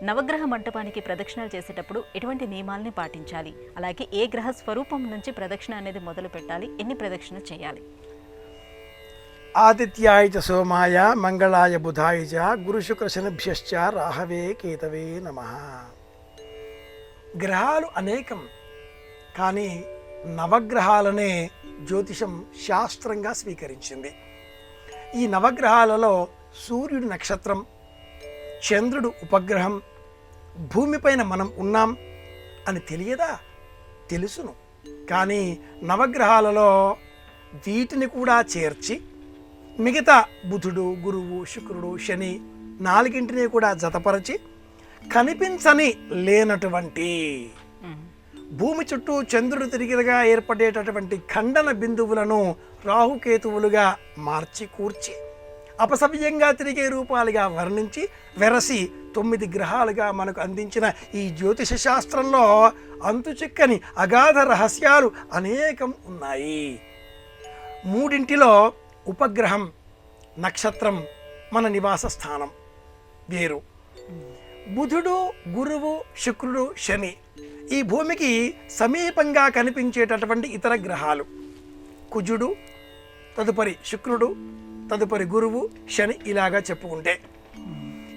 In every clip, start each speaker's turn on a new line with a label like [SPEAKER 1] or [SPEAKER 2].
[SPEAKER 1] నవగ్రహ మంటపానికి ప్రదక్షిణలు చేసేటప్పుడు ఎటువంటి నియమాలని పాటించాలి? అలాగే ఏ గ్రహ స్వరూపం నుంచి ప్రదక్షిణ అనేది మొదలు పెట్టాలి? ఎన్ని ప్రదక్షిణ చేయాలి?
[SPEAKER 2] ఆదిత్యాయ చ సోమాయ మంగళాయ బుధాయ చ గురు శుక్ర శనిభ్యశ్చ రాహవే కేతవే నమః. గ్రహాలు అనేకం, కానీ నవగ్రహాలనే జ్యోతిషం శాస్త్రంగా స్వీకరించింది. ఈ నవగ్రహాలలో సూర్యుడు నక్షత్రం, చంద్రుడు ఉపగ్రహం, భూమిపైన మనం ఉన్నాం అని తెలియదా? తెలుసును. కానీ నవగ్రహాలలో వీటిని కూడా చేర్చి మిగతా బుధుడు, గురువు, శుక్రుడు, శని నాలుగింటిని కూడా జతపరచి కనిపించని లేనటువంటి భూమి చుట్టూ చంద్రుడు తిరిగిగా ఏర్పడేటటువంటి ఖండన బిందువులను రాహుకేతువులుగా మార్చి కూర్చి అపసవ్యంగా తిరిగే రూపాలుగా వర్ణించి వెరసి 9 గ్రహాలుగా మనకు అందించిన ఈ జ్యోతిష శాస్త్రంలో అంతుచిక్కని అగాధ రహస్యాలు అనేకం ఉన్నాయి. 3 ఉపగ్రహం, నక్షత్రం మన నివాస స్థానం వేరు. బుధుడు, గురువు, శుక్రుడు, శని ఈ భూమికి సమీపంగా కనిపించేటటువంటి ఇతర గ్రహాలు. కుజుడు, తదుపరి శుక్రుడు, తదుపరి గురువు, శని ఇలాగా చెప్పుకుంటే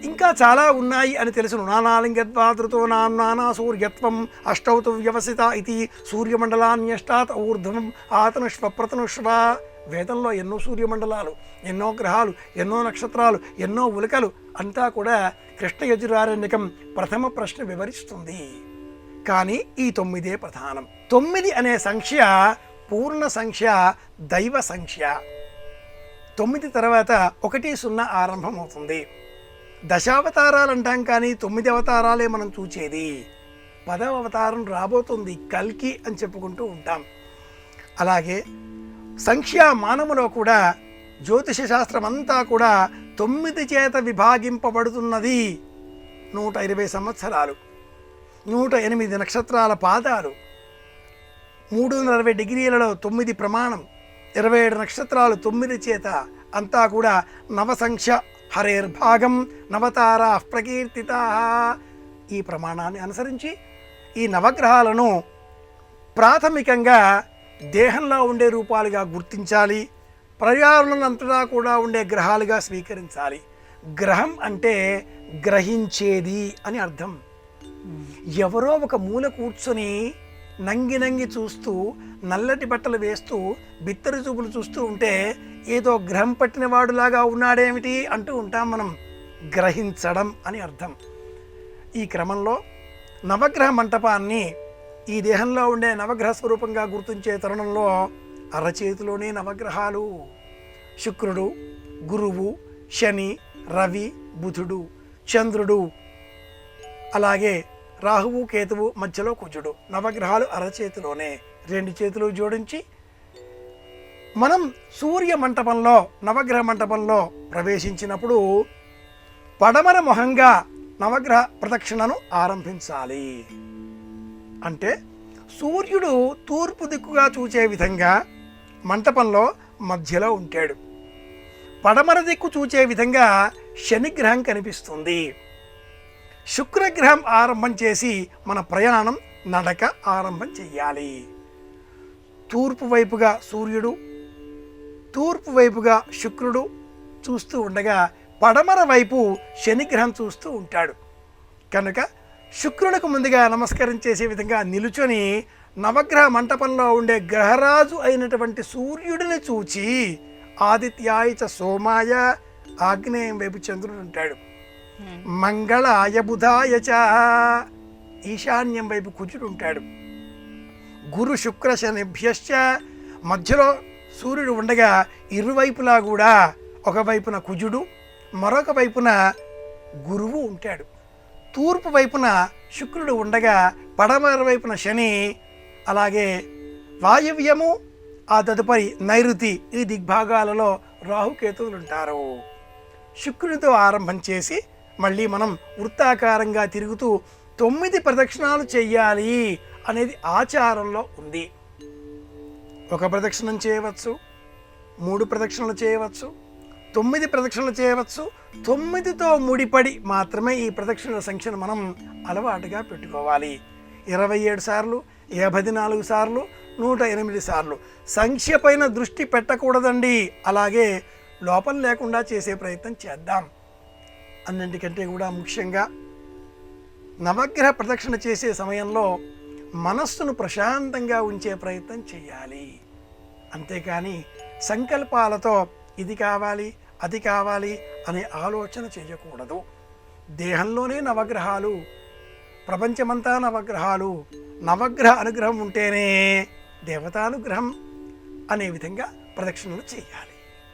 [SPEAKER 2] ఇంకా చాలా ఉన్నాయి అని తెలుసును. నానాలింగద్వాదృతో నానా సూర్యత్వం అష్టౌతు వ్యవసిత ఇది సూర్యమండలాన్యష్టాత్ ఊర్ధ్వం ఆతనుష్వ ప్రతనుష్వ. వేదంలో ఎన్నో సూర్యమండలాలు, ఎన్నో గ్రహాలు, ఎన్నో నక్షత్రాలు, ఎన్నో ఉల్కలు అంతా కూడా కృష్ణ యజురారణ్యకం ప్రథమ ప్రశ్న వివరిస్తుంది. కానీ ఈ 9 ప్రధానం. 9 అనే సంఖ్య పూర్ణ సంఖ్య, దైవ సంఖ్య. 9 తర్వాత 1, 0 ఆరంభమవుతుంది. దశావతారాలు అంటాం, కానీ 9 అవతారాలే మనం చూచేది. 10వ అవతారం రాబోతుంది, కల్కి అని చెప్పుకుంటూ ఉంటాం. అలాగే సంఖ్యా మానములో కూడా జ్యోతిష శాస్త్రం అంతా కూడా 9 చేత విభాగింపబడుతున్నది. 120 సంవత్సరాలు, 108 నక్షత్రాల పాదాలు, 360 డిగ్రీలలో 9 ప్రమాణం, 27 నక్షత్రాలు 9 చేత అంతా కూడా నవసంఖ్య హరేర్భాగం నవతారా ప్రకీర్తితా. ఈ ప్రమాణాన్ని అనుసరించి ఈ నవగ్రహాలను ప్రాథమికంగా దేహంలో ఉండే రూపాలుగా గుర్తించాలి. పర్యావరణం అంతటా కూడా ఉండే గ్రహాలుగా స్వీకరించాలి. గ్రహం అంటే గ్రహించేది అని అర్థం. ఎవరో ఒక మూల కూర్చొని నంగి చూస్తూ, నల్లటి బట్టలు వేస్తూ, బిత్తరి చూపులు చూస్తూ ఉంటే ఏదో గ్రహం పట్టిన వాడులాగా ఉన్నాడేమిటి అంటూ ఉంటాం మనం. గ్రహించడం అని అర్థం. ఈ క్రమంలో నవగ్రహ మంటపాన్ని ఈ దేహంలో ఉండే నవగ్రహ స్వరూపంగా గుర్తించే తరుణంలో అరచేతిలోనే నవగ్రహాలు. శుక్రుడు, గురువు, శని, రవి, బుధుడు, చంద్రుడు, అలాగే రాహువు, కేతువు, మధ్యలో కుజుడు. నవగ్రహాలు అరచేతిలోనే. 2 చేతులు జోడించి మనం సూర్య మంటపంలో, నవగ్రహ మంటపంలో ప్రవేశించినప్పుడు పడమర మొహంగా నవగ్రహ ప్రదక్షిణను ఆరంభించాలి. అంటే సూర్యుడు తూర్పు దిక్కుగా చూచే విధంగా మంటపంలో మధ్యలో ఉంటాడు. పడమర దిక్కు చూచే విధంగా శనిగ్రహం కనిపిస్తుంది. శుక్రగ్రహం ఆరంభం చేసి మన ప్రయాణం నడక ఆరంభం చెయ్యాలి. తూర్పు వైపుగా సూర్యుడు, తూర్పు వైపుగా శుక్రుడు చూస్తూ ఉండగా పడమర వైపు శనిగ్రహం చూస్తూ ఉంటాడు. కనుక శుక్రుడికి ముందుగా నమస్కారం చేసే విధంగా నిలుచొని నవగ్రహ మంటపంలో ఉండే గ్రహరాజు అయినటువంటి సూర్యుడిని చూచి ఆదిత్యాయ చ సోమాయ, ఆగ్నేయం వైపు చంద్రుడు ఉంటాడు, మంగళాయ బుధాయ చ ఈశాన్యం వైపు కుజుడు ఉంటాడు, గురు శుక్ర శనిభ్యశ్చ మధ్యలో సూర్యుడు ఉండగా ఇరువైపులా కూడా ఒకవైపున కుజుడు, మరొక వైపున గురువు ఉంటాడు. తూర్పు వైపున శుక్రుడు ఉండగా పడమర వైపున శని, అలాగే వాయువ్యము, ఆ తదుపరి నైరుతి ఈ దిగ్భాగాలలో రాహుకేతువులు ఉంటారు. శుక్రుడితో ఆరంభం చేసి మళ్ళీ మనం వృత్తాకారంగా తిరుగుతూ 9 ప్రదక్షిణాలు చెయ్యాలి అనేది ఆచారంలో ఉంది. 1 ప్రదక్షిణం చేయవచ్చు, 3 ప్రదక్షిణలు చేయవచ్చు, 9 ప్రదక్షిణలు చేయవచ్చు. 9తో ముడిపడి మాత్రమే ఈ ప్రదక్షిణల సంఖ్యను మనం అలవాటుగా పెట్టుకోవాలి. 27 సార్లు, 54 సార్లు, 108 సార్లు. సంఖ్య పైన దృష్టి పెట్టకూడదండి. అలాగే లోపం లేకుండా చేసే ప్రయత్నం చేద్దాం. అన్నింటికంటే కూడా ముఖ్యంగా నవగ్రహ ప్రదక్షిణ చేసే సమయంలో మనస్సును ప్రశాంతంగా ఉంచే ప్రయత్నం చేయాలి. అంతేకాని సంకల్పాలతో ఇది కావాలి, అది కావాలి అనే ఆలోచన చేయకూడదు. దేహంలోనే నవగ్రహాలు, ప్రపంచమంతా నవగ్రహాలు. నవగ్రహ అనుగ్రహం ఉంటేనే దేవతానుగ్రహం అనే విధంగా ప్రదక్షిణలు చేయాలి.